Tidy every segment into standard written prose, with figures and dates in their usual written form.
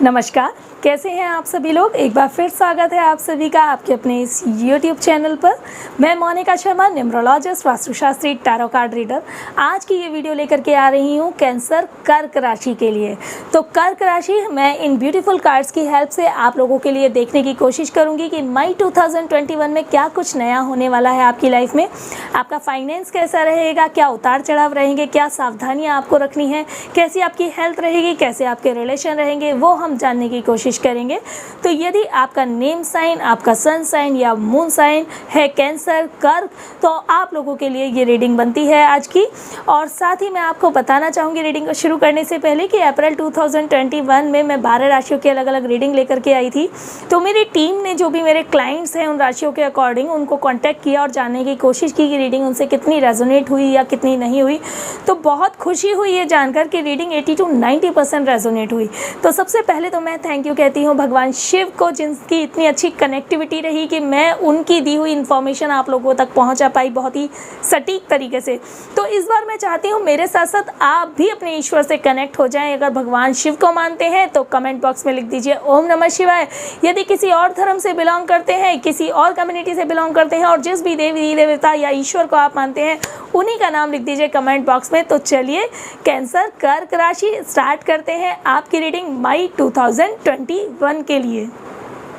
नमस्कार, कैसे हैं आप सभी लोग। एक बार फिर स्वागत है आप सभी का आपके अपने इस YouTube चैनल पर। मैं मोनिका शर्मा, न्यूमरोलॉजिस्ट, वास्तुशास्त्री, टैरो कार्ड रीडर। आज की ये वीडियो लेकर के आ रही हूँ कैंसर कर्क राशि के लिए। तो कर्क राशि मैं इन ब्यूटीफुल कार्ड्स की हेल्प से आप लोगों के लिए देखने की कोशिश करूँगी कि मई 2021 में क्या कुछ नया होने वाला है आपकी लाइफ में। आपका फाइनेंस कैसा रहेगा, क्या उतार चढ़ाव रहेंगे, क्या सावधानियाँ आपको रखनी है, कैसी आपकी हेल्थ रहेगी, कैसे आपके रिलेशन रहेंगे, वो हम जानने की कोशिश करेंगे। तो यदि आपका नेम साइन, आपका सन साइन या मून साइन है कैंसर कर्क, तो आप लोगों के लिए ये रीडिंग बनती है आज की। और साथ ही मैं आपको बताना चाहूँगी रीडिंग को शुरू करने से पहले कि अप्रैल 2021 में मैं 12 राशियों की अलग अलग रीडिंग लेकर के आई थी। तो मेरी टीम ने जो भी मेरे क्लाइंट्स हैं उन राशियों के अकॉर्डिंग उनको कॉन्टैक्ट किया और जानने की कोशिश की कि रीडिंग उनसे कितनी रेजोनेट हुई या कितनी नहीं हुई। तो बहुत खुशी हुई ये जानकर कि रीडिंग 80 to 90% रेजोनेट हुई। तो सबसे पहले तो मैं थैंक यू कहती हूँ भगवान शिव को, जिनकी इतनी अच्छी कनेक्टिविटी रही कि मैं उनकी दी हुई इन्फॉर्मेशन आप लोगों तक पहुँचा पाई बहुत ही सटीक तरीके से। तो इस बार मैं चाहती हूँ मेरे साथ साथ आप भी अपने ईश्वर से कनेक्ट हो जाएं। अगर भगवान शिव को मानते हैं तो कमेंट बॉक्स में लिख दीजिए ओम नमः शिवाय। यदि किसी और धर्म से बिलोंग करते हैं, किसी और कम्युनिटी से बिलोंग करते हैं और जिस भी देवी देवता या ईश्वर को आप मानते हैं उन्हीं का नाम लिख दीजिए कमेंट बॉक्स में। तो चलिए कैंसर कर्क राशि स्टार्ट करते हैं आपकी रीडिंग मई 2021 के लिए।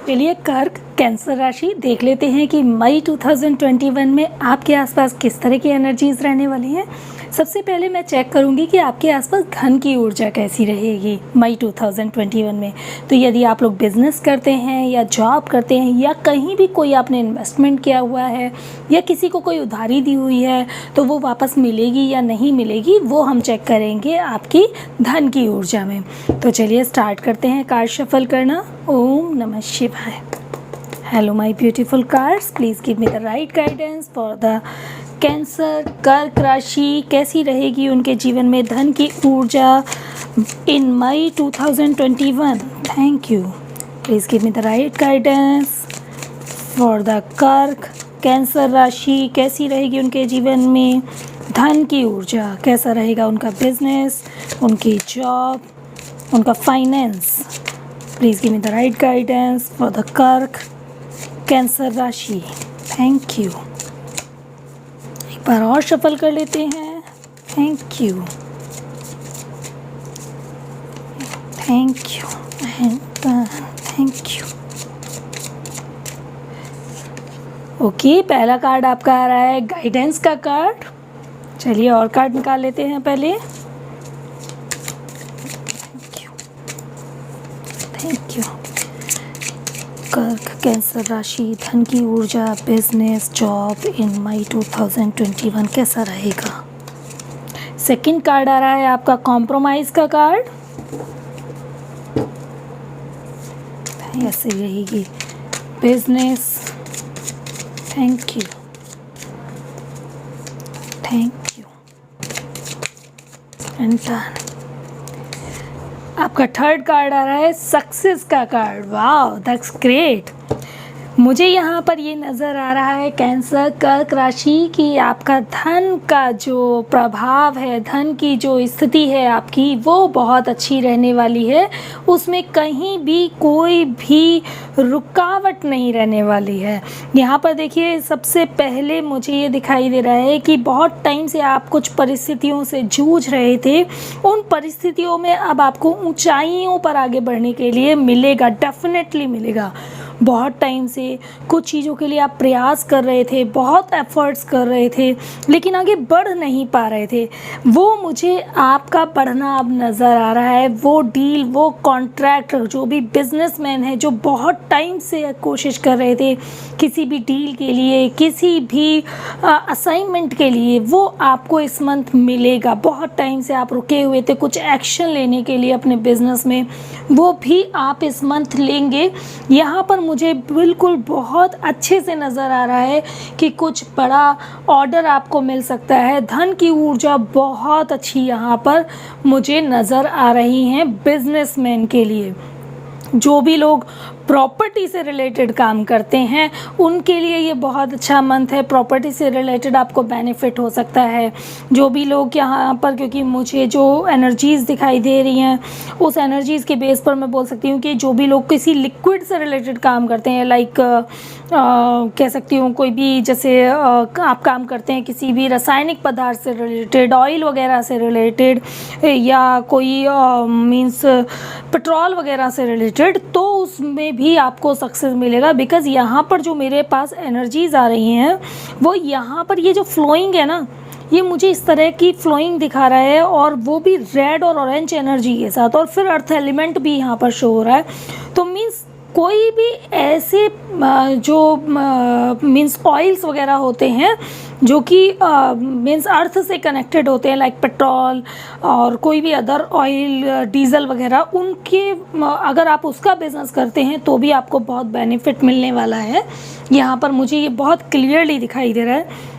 चलिए कर्क कैंसर राशि देख लेते हैं कि मई 2021 में आपके आसपास किस तरह की एनर्जीज रहने वाली हैं। सबसे पहले मैं चेक करूंगी कि आपके आसपास धन की ऊर्जा कैसी रहेगी मई 2021 में। तो यदि आप लोग बिजनेस करते हैं या जॉब करते हैं या कहीं भी कोई आपने इन्वेस्टमेंट किया हुआ है या किसी को कोई उधारी दी हुई है तो वो वापस मिलेगी या नहीं मिलेगी, वो हम चेक करेंगे आपकी धन की ऊर्जा में। तो चलिए स्टार्ट करते हैं कार्ड शफल करना। ओम नमः शिवाय। Hello my beautiful cards, please give me the right guidance for the cancer कर्क राशि। कैसी रहेगी उनके जीवन में धन की ऊर्जा इन May 2021। Thank you. Please give me the right guidance for the कर्क कैंसर राशि। कैसी रहेगी उनके जीवन में धन की ऊर्जा, कैसा रहेगा उनका बिजनेस, उनकी जॉब, उनका finance. Please give me the right guidance for the कर्क कैंसर राशि। Thank you. एक बार और शफल कर लेते हैं। Thank you, thank you and thank you. Okay, पहला कार्ड आपका आ रहा है गाइडेंस का कार्ड। चलिए और कार्ड निकाल लेते हैं पहले। Thank you, thank you. कर्क कैंसर राशि, धन की ऊर्जा, बिजनेस, जॉब इन मई 2021 कैसा रहेगा। सेकंड कार्ड आ रहा है आपका कॉम्प्रोमाइज़ का कार्ड। ऐसे रहेगी business. Thank you, thank you and done. आपका थर्ड कार्ड आ रहा है सक्सेस का कार्ड। Wow, that's great. मुझे यहाँ पर ये नज़र आ रहा है कैंसर कर्क राशि कि आपका धन का जो प्रभाव है, धन की जो स्थिति है आपकी, वो बहुत अच्छी रहने वाली है। उसमें कहीं भी कोई भी रुकावट नहीं रहने वाली है। यहाँ पर देखिए, सबसे पहले मुझे ये दिखाई दे रहा है कि बहुत टाइम से आप कुछ परिस्थितियों से जूझ रहे थे। उन परिस्थितियों में अब आपको ऊंचाइयों पर आगे बढ़ने के लिए मिलेगा, डेफिनेटली मिलेगा। बहुत टाइम से कुछ चीज़ों के लिए आप प्रयास कर रहे थे, बहुत एफर्ट्स कर रहे थे, लेकिन आगे बढ़ नहीं पा रहे थे। वो मुझे आपका बढ़ना अब नज़र आ रहा है। वो डील, वो कॉन्ट्रैक्ट, जो भी बिजनेसमैन है जो बहुत टाइम से कोशिश कर रहे थे किसी भी डील के लिए, किसी भी असाइनमेंट के लिए, वो आपको इस मंथ मिलेगा। बहुत टाइम से आप रुके हुए थे कुछ एक्शन लेने के लिए अपने बिजनेस में, वो भी आप इस मंथ लेंगे। यहाँ पर मुझे बिल्कुल बहुत अच्छे से नज़र आ रहा है कि कुछ बड़ा ऑर्डर आपको मिल सकता है। धन की ऊर्जा बहुत अच्छी यहाँ पर मुझे नज़र आ रही हैं बिजनेसमैन के लिए। जो भी लोग प्रॉपर्टी से रिलेटेड काम करते हैं उनके लिए ये बहुत अच्छा मंथ है। प्रॉपर्टी से रिलेटेड आपको बेनिफिट हो सकता है। जो भी लोग यहाँ पर, क्योंकि मुझे जो एनर्जीज़ दिखाई दे रही हैं उस एनर्जीज़ के बेस पर मैं बोल सकती हूँ कि जो भी लोग किसी लिक्विड से रिलेटेड काम करते हैं, लाइक कह सकती हूँ कोई भी, जैसे आप काम करते हैं किसी भी रासायनिक पदार्थ से रिलेटेड, ऑयल वगैरह से रिलेटेड, या कोई मीन्स पेट्रोल वगैरह से रिलेटेड, तो उसमें भी आपको सक्सेस मिलेगा। बिकॉज़ यहाँ पर जो मेरे पास एनर्जीज़ आ रही हैं वो यहाँ पर ये जो फ्लोइंग है ना, ये मुझे इस तरह की फ्लोइंग दिखा रहा है, और वो भी रेड और ऑरेंज एनर्जी के साथ, और फिर अर्थ एलिमेंट भी यहाँ पर शो हो रहा है। तो मीन्स कोई भी ऐसे जो मीन्स ऑयल्स वगैरह होते हैं जो कि मीन्स अर्थ से कनेक्टेड होते हैं, लाइक पेट्रोल और कोई भी अदर ऑयल, डीजल वगैरह, उनके अगर आप उसका बिज़नेस करते हैं तो भी आपको बहुत बेनिफिट मिलने वाला है। यहाँ पर मुझे ये बहुत क्लियरली दिखाई दे रहा है।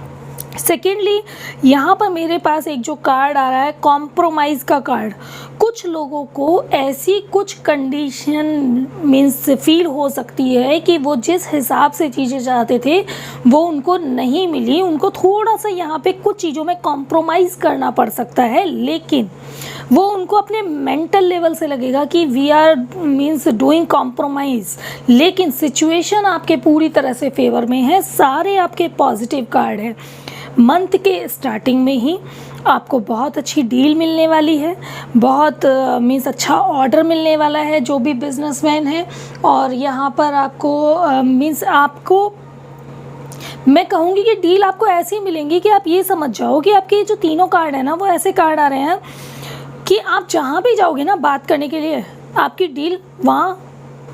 सेकेंडली, यहाँ पर मेरे पास एक जो कार्ड आ रहा है, कॉम्प्रोमाइज़ का कार्ड। कुछ लोगों को ऐसी कुछ कंडीशन मीन्स फील हो सकती है कि वो जिस हिसाब से चीज़ें चाहते थे वो उनको नहीं मिली, उनको थोड़ा सा यहाँ पे कुछ चीज़ों में कॉम्प्रोमाइज़ करना पड़ सकता है, लेकिन वो उनको अपने मेंटल लेवल से लगेगा कि we are means doing compromise, लेकिन सिचुएशन आपके पूरी तरह से फेवर में है। सारे आपके पॉजिटिव कार्ड है। मंथ के स्टार्टिंग में ही आपको बहुत अच्छी डील मिलने वाली है, बहुत मीन्स अच्छा ऑर्डर मिलने वाला है जो भी बिजनेसमैन है। और यहाँ पर आपको मीन्स आपको मैं कहूँगी कि डील आपको ऐसी मिलेंगी कि आप ये समझ जाओ कि आपके जो तीनों कार्ड है ना, वो ऐसे कार्ड आ रहे हैं कि आप जहाँ भी जाओगे ना बात करने के लिए, आपकी डील वहाँ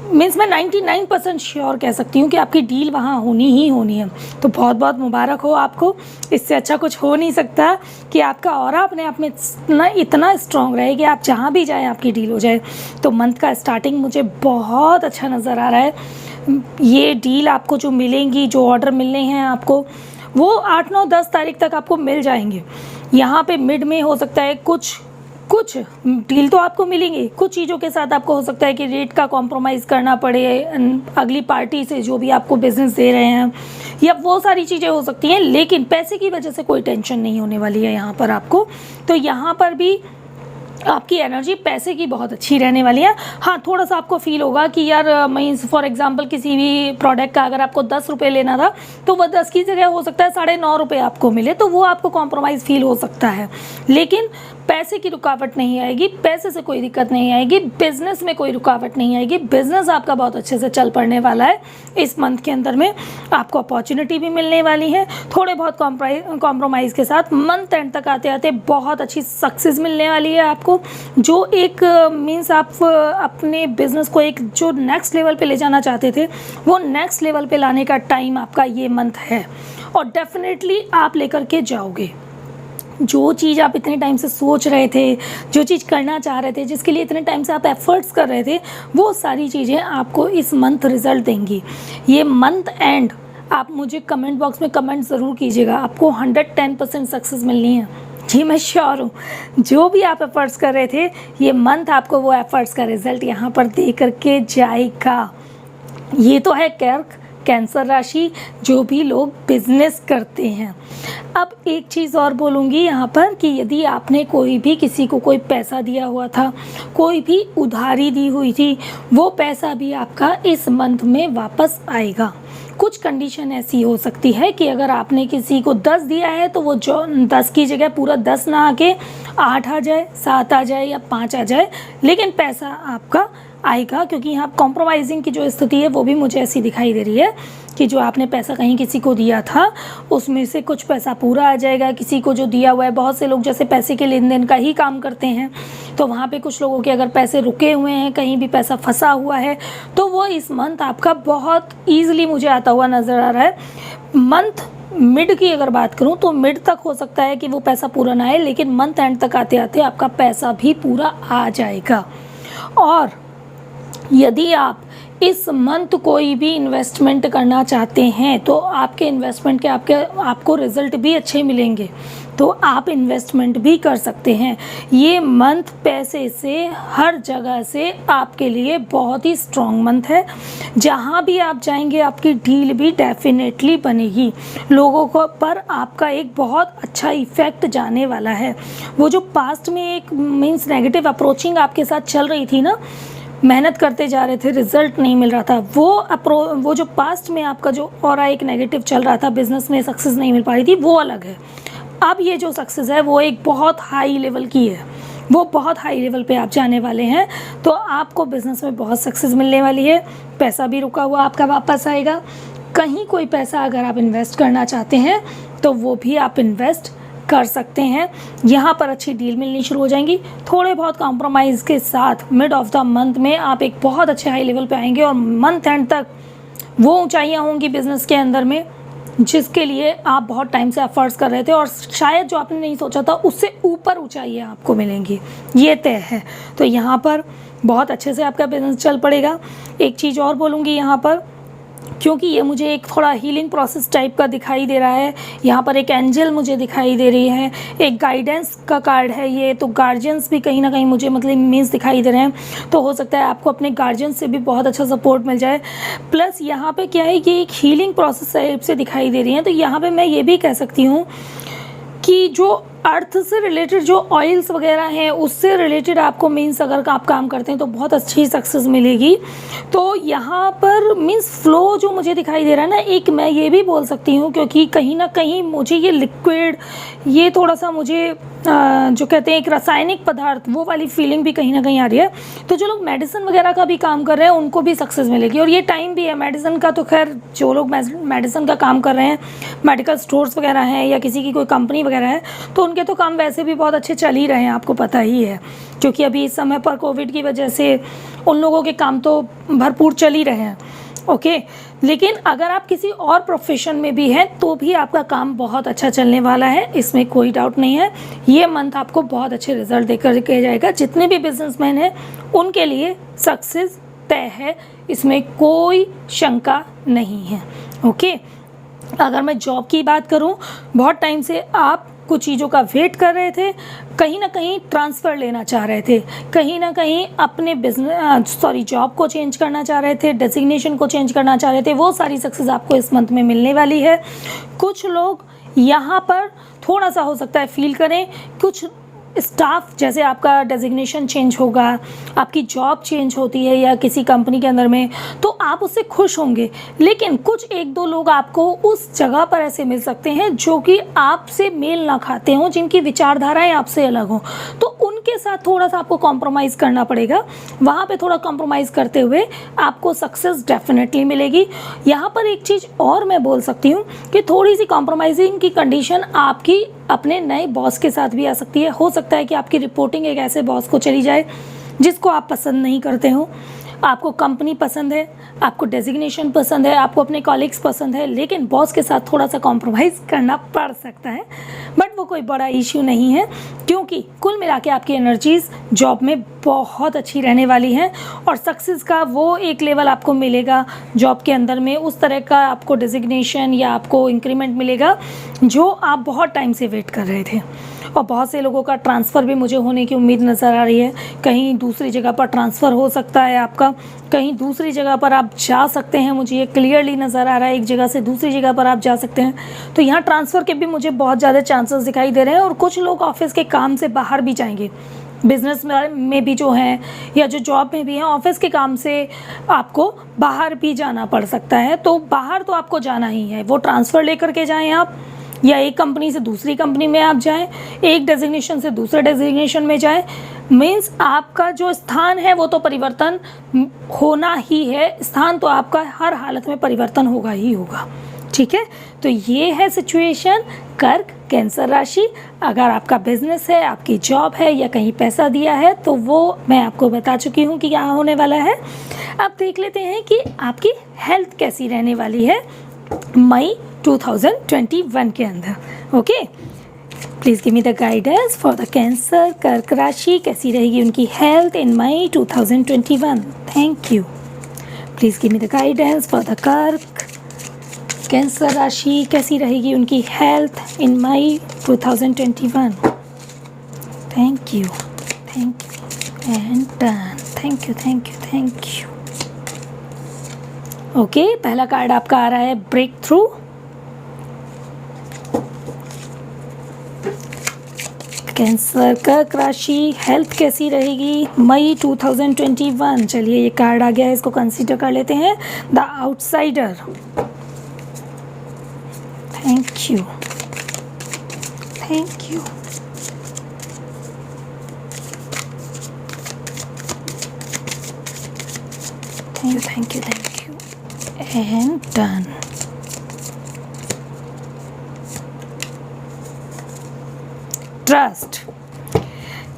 मीन्स मैं 99% श्योर कह सकती हूँ कि आपकी डील वहाँ होनी ही होनी है। तो बहुत बहुत मुबारक हो आपको। इससे अच्छा कुछ हो नहीं सकता कि आपका ऑरा अपने आप में इतना स्ट्रॉन्ग रहे कि आप जहाँ भी जाएं आपकी डील हो जाए। तो मंथ का स्टार्टिंग मुझे बहुत अच्छा नज़र आ रहा है। ये डील आपको जो मिलेंगी, जो ऑर्डर मिलने हैं आपको, वो 8, 9, 10 तारीख तक आपको मिल जाएंगे। यहाँ पे मिड में हो सकता है कुछ डील तो आपको मिलेंगी, कुछ चीज़ों के साथ आपको हो सकता है कि रेट का कॉम्प्रोमाइज़ करना पड़े अगली पार्टी से जो भी आपको बिज़नेस दे रहे हैं, या वो सारी चीज़ें हो सकती हैं, लेकिन पैसे की वजह से कोई टेंशन नहीं होने वाली है यहाँ पर आपको। तो यहाँ पर भी आपकी एनर्जी पैसे की बहुत अच्छी रहने वाली है। हाँ, थोड़ा सा आपको फील होगा कि यार मीन्स फॉर एग्जांपल किसी भी प्रोडक्ट का अगर आपको 10 रुपये लेना था तो वह 10 की जगह हो सकता है 9.5 रुपये आपको मिले, तो वो आपको कॉम्प्रोमाइज़ फील हो सकता है। लेकिन पैसे की रुकावट नहीं आएगी, पैसे से कोई दिक्कत नहीं आएगी, बिज़नेस में कोई रुकावट नहीं आएगी। बिज़नेस आपका बहुत अच्छे से चल पड़ने वाला है। इस मंथ के अंदर में आपको अपॉर्चुनिटी भी मिलने वाली है। थोड़े बहुत कॉम्प्रोमाइज़ के साथ मंथ एंड तक आते आते बहुत अच्छी सक्सेस मिलने वाली है आपको। जो एक मीन्स आप अपने बिज़नेस को एक जो नेक्स्ट लेवल पे ले जाना चाहते थे, वो नेक्स्ट लेवल पे लाने का टाइम आपका ये मंथ है, और डेफिनेटली आप लेकर के जाओगे। जो चीज़ आप इतने टाइम से सोच रहे थे, जो चीज़ करना चाह रहे थे, जिसके लिए इतने टाइम से आप एफर्ट्स कर रहे थे, वो सारी चीज़ें आपको इस मंथ रिज़ल्ट देंगी। ये मंथ एंड आप मुझे कमेंट बॉक्स में कमेंट ज़रूर कीजिएगा, आपको 110% सक्सेस मिलनी है। जी मैं श्योर हूँ, जो भी आप एफर्ट्स कर रहे थे, ये मंथ आपको वो एफर्ट्स का रिज़ल्ट यहाँ पर दे करके जाएगा। ये तो है कैंसर राशि, जो भी लोग बिजनेस करते हैं। अब एक चीज़ और बोलूँगी यहाँ पर कि यदि आपने कोई भी किसी को कोई पैसा दिया हुआ था, कोई भी उधारी दी हुई थी, वो पैसा भी आपका इस मंथ में वापस आएगा। कुछ कंडीशन ऐसी हो सकती है कि अगर आपने किसी को 10 दिया है तो वो जो 10 की जगह पूरा 10 ना आके 8 आ जाए, 7 आ जाए या 5 आ जाए, लेकिन पैसा आपका आएगा। क्योंकि यहाँ कॉम्प्रोमाइज़िंग की जो स्थिति है वो भी मुझे ऐसी दिखाई दे रही है कि जो आपने पैसा कहीं किसी को दिया था उसमें से कुछ पैसा पूरा आ जाएगा। किसी को जो दिया हुआ है, बहुत से लोग जैसे पैसे के लेन देन का ही काम करते हैं, तो वहाँ पे कुछ लोगों के अगर पैसे रुके हुए हैं, कहीं भी पैसा फंसा हुआ है, तो वो इस मंथ आपका बहुत ईजिली मुझे आता हुआ नज़र आ रहा है। मंथ मिड की अगर बात करूं तो मिड तक हो सकता है कि वो पैसा पूरा ना आए, लेकिन मंथ एंड तक आते आते आपका पैसा भी पूरा आ जाएगा। और यदि आप इस मंथ कोई भी इन्वेस्टमेंट करना चाहते हैं तो आपके इन्वेस्टमेंट के आपको रिज़ल्ट भी अच्छे मिलेंगे। तो आप इन्वेस्टमेंट भी कर सकते हैं। ये मंथ पैसे से हर जगह से आपके लिए बहुत ही स्ट्रॉन्ग मंथ है। जहाँ भी आप जाएंगे आपकी डील भी डेफिनेटली बनेगी। लोगों को पर आपका एक बहुत अच्छा इफेक्ट जाने वाला है। वो जो पास्ट में एक मीन्स नेगेटिव अप्रोचिंग आपके साथ चल रही थी ना, मेहनत करते जा रहे थे, रिजल्ट नहीं मिल रहा था, वो जो पास्ट में आपका जो और एक नेगेटिव चल रहा था, बिजनेस में सक्सेस नहीं मिल पा रही थी, वो अलग है। अब ये जो सक्सेस है वो एक बहुत हाई लेवल की है, वो बहुत हाई लेवल पे आप जाने वाले हैं। तो आपको बिजनेस में बहुत सक्सेस मिलने वाली है। पैसा भी रुका हुआ आपका वापस आएगा। कहीं कोई पैसा अगर आप इन्वेस्ट करना चाहते हैं तो वो भी आप इन्वेस्ट कर सकते हैं। यहाँ पर अच्छी डील मिलनी शुरू हो जाएंगी। थोड़े बहुत कॉम्प्रोमाइज़ के साथ मिड ऑफ द मंथ में आप एक बहुत अच्छे हाई लेवल पे आएंगे और मंथ एंड तक वो ऊंचाइयाँ होंगी बिजनेस के अंदर में जिसके लिए आप बहुत टाइम से एफर्ट्स कर रहे थे और शायद जो आपने नहीं सोचा था उससे ऊपर ऊंचाइयाँ आपको मिलेंगी, ये तय है। तो यहाँ पर बहुत अच्छे से आपका बिजनेस चल पड़ेगा। एक चीज़ और बोलूँगी यहाँ पर, क्योंकि ये मुझे एक थोड़ा हीलिंग प्रोसेस टाइप का दिखाई दे रहा है। यहाँ पर एक एंजल मुझे दिखाई दे रही है, एक गाइडेंस का कार्ड है ये, तो गार्जियंस भी कहीं ना कहीं मुझे मतलब मीन्स दिखाई दे रहे हैं। तो हो सकता है आपको अपने गार्जियंस से भी बहुत अच्छा सपोर्ट मिल जाए। प्लस यहाँ पे क्या है, ये एक हीलिंग प्रोसेस टाइप से दिखाई दे रही है। तो यहाँ पर मैं ये भी कह सकती हूँ कि जो अर्थ से रिलेटेड जो ऑयल्स वगैरह हैं उससे रिलेटेड आपको मीन्स अगर आप काम करते हैं तो बहुत अच्छी सक्सेस मिलेगी। तो यहाँ पर मीन्स फ्लो जो मुझे दिखाई दे रहा है ना, एक मैं ये भी बोल सकती हूँ क्योंकि कहीं ना कहीं मुझे ये लिक्विड, ये थोड़ा सा मुझे जो कहते हैं एक रासायनिक पदार्थ, वो वाली फीलिंग भी कहीं ना कहीं आ रही है। तो जो लोग मेडिसिन वगैरह का भी काम कर रहे हैं उनको भी सक्सेस मिलेगी। और ये टाइम भी है मेडिसिन का, तो खैर जो लोग मेडिसिन का काम कर रहे हैं, मेडिकल स्टोर्स वगैरह हैं या किसी की कोई कंपनी वगैरह है, तो उनके तो काम वैसे भी बहुत अच्छे चल ही रहे हैं, आपको पता ही है। क्योंकि अभी इस समय पर कोविड की वजह से उन लोगों के काम तो भरपूर चल ही रहे हैं। ओके, लेकिन अगर आप किसी और प्रोफेशन में भी हैं तो भी आपका काम बहुत अच्छा चलने वाला है, इसमें कोई डाउट नहीं है। ये मंथ आपको बहुत अच्छे रिजल्ट देकर के जाएगा। जितने भी बिजनेसमैन हैं उनके लिए सक्सेस तय है, इसमें कोई शंका नहीं है। ओके, अगर मैं जॉब की बात करूं, बहुत टाइम से आप कुछ चीज़ों का वेट कर रहे थे, कहीं ना कहीं ट्रांसफ़र लेना चाह रहे थे, कहीं ना कहीं अपने जॉब को चेंज करना चाह रहे थे, डेजिग्नेशन को चेंज करना चाह रहे थे, वो सारी सक्सेस आपको इस मंथ में मिलने वाली है। कुछ लोग यहाँ पर थोड़ा सा हो सकता है फील करें, कुछ स्टाफ जैसे आपका डेजिग्नेशन चेंज होगा, आपकी जॉब चेंज होती है या किसी कंपनी के अंदर में, तो आप उससे खुश होंगे। लेकिन कुछ एक दो लोग आपको उस जगह पर ऐसे मिल सकते हैं जो कि आपसे मेल ना खाते हों, जिनकी विचारधाराएं आपसे अलग हों, तो उनके साथ थोड़ा सा आपको कॉम्प्रोमाइज़ करना पड़ेगा। वहाँ पे थोड़ा कॉम्प्रोमाइज़ करते हुए आपको सक्सेस डेफिनेटली मिलेगी। यहाँ पर एक चीज़ और मैं बोल सकती हूँ कि थोड़ी सी कॉम्प्रोमाइजिंग की कंडीशन आपकी अपने नए बॉस के साथ भी आ सकती है। हो सकता है कि आपकी रिपोर्टिंग एक ऐसे बॉस को चली जाए जिसको आप पसंद नहीं करते हो। आपको कंपनी पसंद है, आपको डेजिग्नेशन पसंद है, आपको अपने कॉलीग्स पसंद है, लेकिन बॉस के साथ थोड़ा सा कॉम्प्रोमाइज़ करना पड़ सकता है। बट वो कोई बड़ा इश्यू नहीं है, क्योंकि कुल मिला के आपकी एनर्जीज़ जॉब में बहुत अच्छी रहने वाली हैं और सक्सेस का वो एक लेवल आपको मिलेगा जॉब के अंदर में, उस तरह का आपको डेजिग्नेशन या आपको इंक्रीमेंट मिलेगा जो आप बहुत टाइम से वेट कर रहे थे। और बहुत से लोगों का ट्रांसफ़र भी मुझे होने की उम्मीद नज़र आ रही है। कहीं दूसरी जगह पर ट्रांसफ़र हो सकता है आपका, कहीं दूसरी जगह पर आप जा सकते हैं, मुझे ये क्लियरली नज़र आ रहा है। एक जगह से दूसरी जगह पर आप जा सकते हैं, तो यहाँ ट्रांसफ़र के भी मुझे बहुत ज़्यादा चांसेस दिखाई दे रहे हैं। और कुछ लोग ऑफिस के काम से बाहर भी जाएंगे, बिज़नेस में भी जो हैं या जो जॉब में भी हैं, ऑफिस के काम से आपको बाहर भी जाना पड़ सकता है। तो बाहर तो आपको जाना ही है, वो ट्रांसफ़र लेकर के जाएँ आप, या एक कंपनी से दूसरी कंपनी में आप जाएं, एक डेजिग्नेशन से दूसरे डेजिग्नेशन में जाएं। मीन्स आपका जो स्थान है वो तो परिवर्तन होना ही है, स्थान तो आपका हर हालत में परिवर्तन होगा ही होगा। ठीक है, तो ये है सिचुएशन कर्क कैंसर राशि। अगर आपका बिजनेस है, आपकी जॉब है या कहीं पैसा दिया है, तो वो मैं आपको बता चुकी हूँ कि क्या होने वाला है। अब देख लेते हैं कि आपकी हेल्थ कैसी रहने वाली है मई 2021 के अंदर। Okay, please give me the guidance for the cancer कर्क राशि, कैसी रहेगी उनकी health in May 2021। Thank you. Please give me the guidance for the कर्क कैंसर राशि कैसी रहेगी उनकी health in May 2021। Thank you and done. Thank you. Okay, पहला कार्ड आपका आ रहा है ब्रेक थ्रू। कैंसर कर्क राशि हेल्थ कैसी रहेगी मई 2021। चलिए, ये कार्ड आ गया है, इसको कंसीडर कर लेते हैं। The outsider. Thank you. And done. Trust.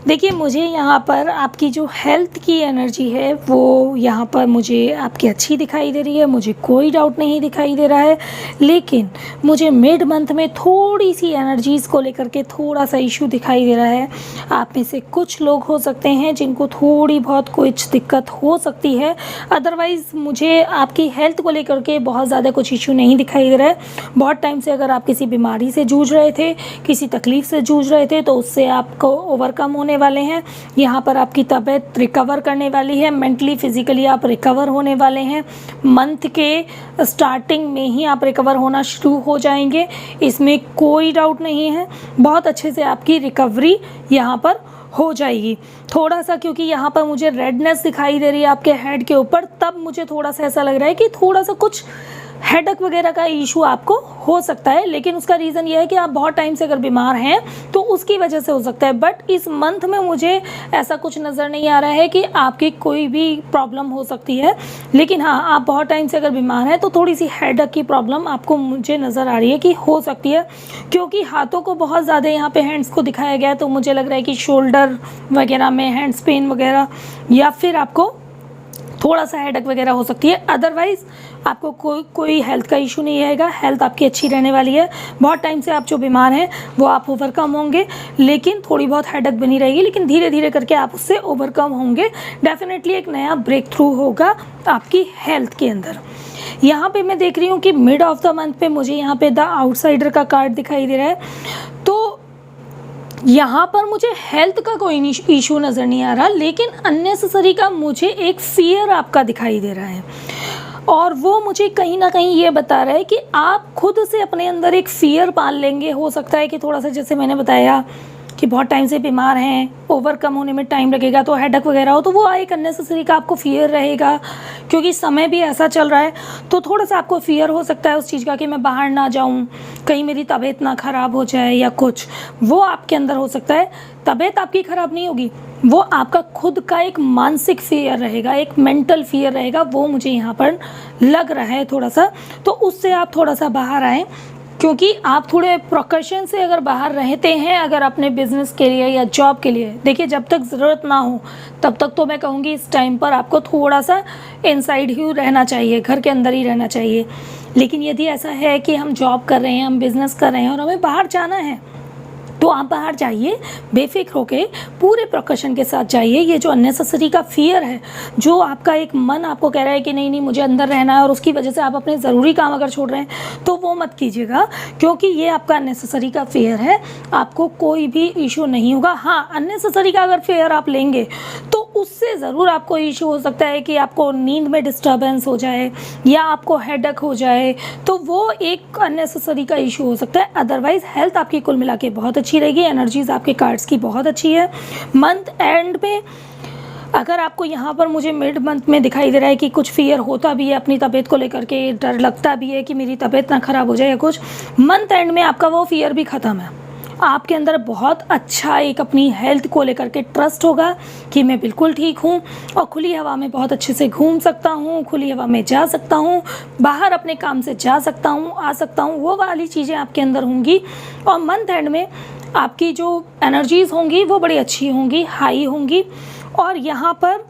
देखिए, मुझे यहाँ पर आपकी जो हेल्थ की एनर्जी है वो यहाँ पर मुझे आपकी अच्छी दिखाई दे रही है, मुझे कोई डाउट नहीं दिखाई दे रहा है। लेकिन मुझे मिड मंथ में थोड़ी सी एनर्जीज़ को लेकर के थोड़ा सा इशू दिखाई दे रहा है। आप में से कुछ लोग हो सकते हैं जिनको थोड़ी बहुत कुछ दिक्कत हो सकती है, अदरवाइज़ मुझे आपकी हेल्थ को लेकर के बहुत ज़्यादा कुछ इशू नहीं दिखाई दे रहा है। बहुत टाइम से अगर आप किसी बीमारी से जूझ रहे थे, किसी तकलीफ़ से जूझ रहे थे, तो उससे आपको ओवरकम होने वाले हैं। यहाँ पर आपकी तबीयत रिकवर करने वाली है, मेंटली फिजिकली आप रिकवर होने वाले हैं। मंथ के स्टार्टिंग में ही आप रिकवर होना शुरू हो जाएंगे, इसमें कोई डाउट नहीं है। बहुत अच्छे से आपकी रिकवरी यहाँ पर हो जाएगी। थोड़ा सा, क्योंकि यहाँ पर मुझे रेडनेस दिखाई दे रही है आपके हेड के ऊपर, तब मुझे थोड़ा सा ऐसा लग रहा है कि थोड़ा सा कुछ हेडेक वगैरह का इशू आपको हो सकता है। लेकिन उसका रीज़न ये है कि आप बहुत टाइम से अगर बीमार हैं तो उसकी वजह से हो सकता है। बट इस मंथ में मुझे ऐसा कुछ नज़र नहीं आ रहा है कि आपकी कोई भी प्रॉब्लम हो सकती है। लेकिन हाँ, आप बहुत टाइम से अगर बीमार हैं तो थोड़ी सी हेडेक की प्रॉब्लम आपको मुझे नज़र आ रही है कि हो सकती है, क्योंकि हाथों को बहुत ज़्यादा यहाँ पे हैंड्स को दिखाया गया है। तो मुझे लग रहा है कि शोल्डर वगैरह में हैंड्स पेन वगैरह, या फिर आपको थोड़ा सा हेडेक वगैरह हो सकती है। अदरवाइज़ आपको कोई हेल्थ का इशू नहीं आएगा, हेल्थ आपकी अच्छी रहने वाली है। बहुत टाइम से आप जो बीमार हैं वो आप ओवरकम होंगे, लेकिन थोड़ी बहुत हेडेक बनी रहेगी, लेकिन धीरे धीरे करके आप उससे ओवरकम होंगे। डेफिनेटली एक नया ब्रेक थ्रू होगा आपकी हेल्थ के अंदर। यहाँ पे मैं देख रही हूँ कि मिड ऑफ द मंथ पे मुझे यहाँ पे द आउटसाइडर का कार्ड दिखाई दे रहा है। तो यहाँ पर मुझे हेल्थ का कोई इशू नज़र नहीं आ रहा, लेकिन अननेसेसरी का मुझे एक फियर आपका दिखाई दे रहा है। और वो मुझे कहीं ना कहीं ये बता रहा है कि आप खुद से अपने अंदर एक फियर पाल लेंगे। हो सकता है कि थोड़ा सा, जैसे मैंने बताया कि बहुत टाइम से बीमार हैं, ओवरकम होने में टाइम लगेगा, तो हेडेक वगैरह हो, तो वो एक अननेसेसरी का आपको फियर रहेगा। क्योंकि समय भी ऐसा चल रहा है, तो थोड़ा सा आपको फियर हो सकता है उस चीज़ का कि मैं बाहर ना जाऊं, कहीं मेरी तबीयत ना ख़राब हो जाए या कुछ, वो आपके अंदर हो सकता है। तबीयत आपकी ख़राब नहीं होगी, वो आपका खुद का एक मानसिक फियर रहेगा, एक मेंटल फियर रहेगा, वो मुझे यहाँ पर लग रहा है थोड़ा सा। तो उससे आप थोड़ा सा बाहर आएँ, क्योंकि आप थोड़े प्रिकॉशन से अगर बाहर रहते हैं, अगर अपने बिजनेस के लिए या जॉब के लिए, देखिए जब तक ज़रूरत ना हो तब तक तो मैं कहूँगी इस टाइम पर आपको थोड़ा सा इनसाइड ही रहना चाहिए, घर के अंदर ही रहना चाहिए। लेकिन यदि ऐसा है कि हम जॉब कर रहे हैं, हम बिज़नेस कर रहे हैं और हमें बाहर जाना है, तो आप बाहर जाइए, बेफिक्र होके पूरे प्रिकॉशन के साथ जाइए। ये जो अननेसेसरी का फियर है, जो आपका एक मन आपको कह रहा है कि नहीं नहीं मुझे अंदर रहना है, और उसकी वजह से आप अपने ज़रूरी काम अगर छोड़ रहे हैं, तो वो मत कीजिएगा, क्योंकि ये आपका अननेसेसरी का फियर है। आपको कोई भी इशू नहीं होगा। हाँ, अननेसेसरी का अगर फियर आप लेंगे तो उससे ज़रूर आपको इशू हो सकता है कि आपको नींद में डिस्टर्बेंस हो जाए या आपको हेडेक हो जाए, तो वो एक अननेसेसरी का इशू हो सकता है। अदरवाइज़ हेल्थ आपकी कुल मिला के बहुत अच्छी रहेगी। एनर्जीज आपके कार्ड्स की बहुत अच्छी है। मंथ एंड में अगर आपको यहाँ पर मुझे मिड मंथ में दिखाई दे रहा है कि कुछ फियर होता भी है अपनी तबीयत को लेकर के, डर लगता भी है कि मेरी तबीयत ना ख़राब हो जाए या कुछ, मंथ एंड में आपका वो फियर भी ख़त्म है। आपके अंदर बहुत अच्छा एक अपनी हेल्थ को लेकर के ट्रस्ट होगा कि मैं बिल्कुल ठीक हूँ और खुली हवा में बहुत अच्छे से घूम सकता हूँ, खुली हवा में जा सकता हूँ, बाहर अपने काम से जा सकता हूँ, आ सकता हूँ, वो वाली चीज़ें आपके अंदर होंगी। और मंथ एंड में आपकी जो एनर्जीज़ होंगी वो बड़ी अच्छी होंगी, हाई होंगी। और यहाँ पर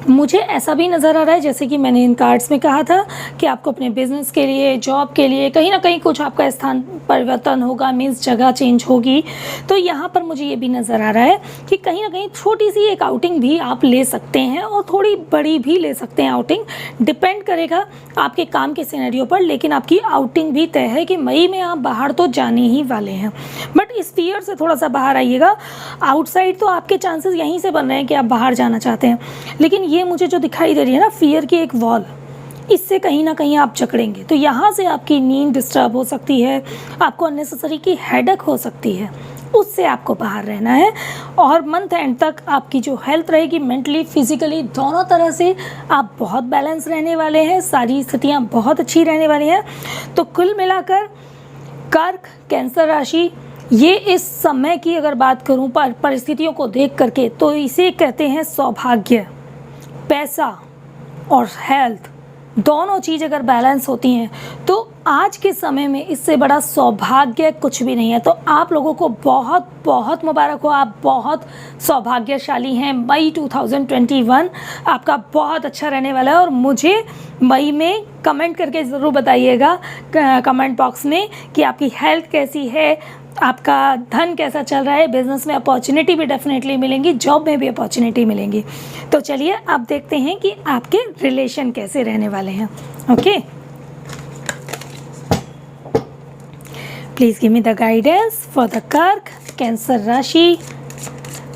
मुझे ऐसा भी नज़र आ रहा है, जैसे कि मैंने इन कार्ड्स में कहा था, कि आपको अपने बिज़नेस के लिए, जॉब के लिए कहीं ना कहीं कुछ आपका स्थान परिवर्तन होगा, मीन्स जगह चेंज होगी। तो यहाँ पर मुझे ये भी नज़र आ रहा है कि कहीं ना कहीं छोटी सी एक आउटिंग भी आप ले सकते हैं और थोड़ी बड़ी भी ले सकते हैं आउटिंग, डिपेंड करेगा आपके काम के सिनेरियो पर। लेकिन आपकी आउटिंग भी तय है कि मई में आप बाहर तो जाने ही वाले हैं, बट इस फियर से थोड़ा सा बाहर आइएगा। आउटसाइड तो आपके चांसेस यहीं से बन रहे हैं कि आप बाहर जाना चाहते हैं, लेकिन ये मुझे जो दिखाई दे रही है ना फियर की एक वॉल, इससे कहीं ना कहीं आप जकड़ेंगे। तो यहाँ से आपकी नींद डिस्टर्ब हो सकती है, आपको अननेसेसरी की हेडेक हो सकती है, उससे आपको बाहर रहना है। और मंथ एंड तक आपकी जो हेल्थ रहेगी, मेंटली फिजिकली दोनों तरह से आप बहुत बैलेंस रहने वाले हैं, सारी स्थितियाँ बहुत अच्छी रहने वाली हैं। तो कुल मिलाकर कर्क कैंसर राशि, ये इस समय की अगर बात करूँ परिस्थितियों को देख करके, तो इसे कहते हैं सौभाग्य। पैसा और हेल्थ दोनों चीज़ अगर बैलेंस होती हैं तो आज के समय में इससे बड़ा सौभाग्य कुछ भी नहीं है। तो आप लोगों को बहुत बहुत मुबारक हो, आप बहुत सौभाग्यशाली हैं। मई 2021 आपका बहुत अच्छा रहने वाला है और मुझे मई में कमेंट करके ज़रूर बताइएगा कमेंट बॉक्स में कि आपकी हेल्थ कैसी है, आपका धन कैसा चल रहा है, बिज़नेस में अपॉर्चुनिटी भी डेफिनेटली मिलेंगी, जॉब में भी अपॉर्चुनिटी मिलेंगी। तो चलिए अब देखते हैं कि आपके रिलेशन कैसे रहने वाले हैं। Okay, please give me the guidance for the कर्क कैंसर राशि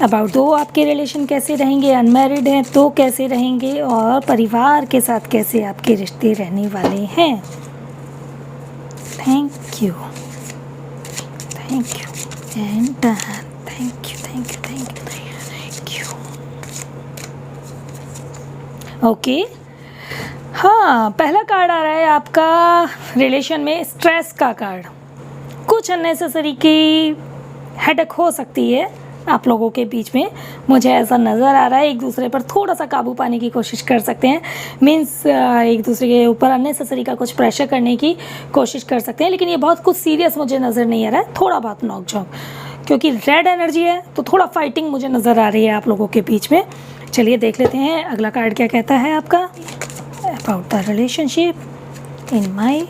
अबाउट दो आपके रिलेशन कैसे रहेंगे, अनमैरिड हैं तो कैसे रहेंगे, और परिवार के साथ कैसे आपके रिश्ते रहने वाले हैं। Thank you, thank you and thank you, thank you, thank you, thank you. Okay, हाँ, पहला कार्ड आ रहा है आपका रिलेशन में स्ट्रेस का कार्ड। कुछ अननेसेसरी की हेडेक हो सकती है आप लोगों के बीच में, मुझे ऐसा नज़र आ रहा है। एक दूसरे पर थोड़ा सा काबू पाने की कोशिश कर सकते हैं, मीन्स एक दूसरे के ऊपर अननेसेसरी का कुछ प्रेशर करने की कोशिश कर सकते हैं, लेकिन ये बहुत कुछ सीरियस मुझे नज़र नहीं आ रहा है। थोड़ा बहुत नॉक झोंक, क्योंकि रेड एनर्जी है तो थोड़ा फाइटिंग मुझे नज़र आ रही है आप लोगों के बीच में। चलिए देख लेते हैं अगला कार्ड क्या कहता है आपका about the relationship in May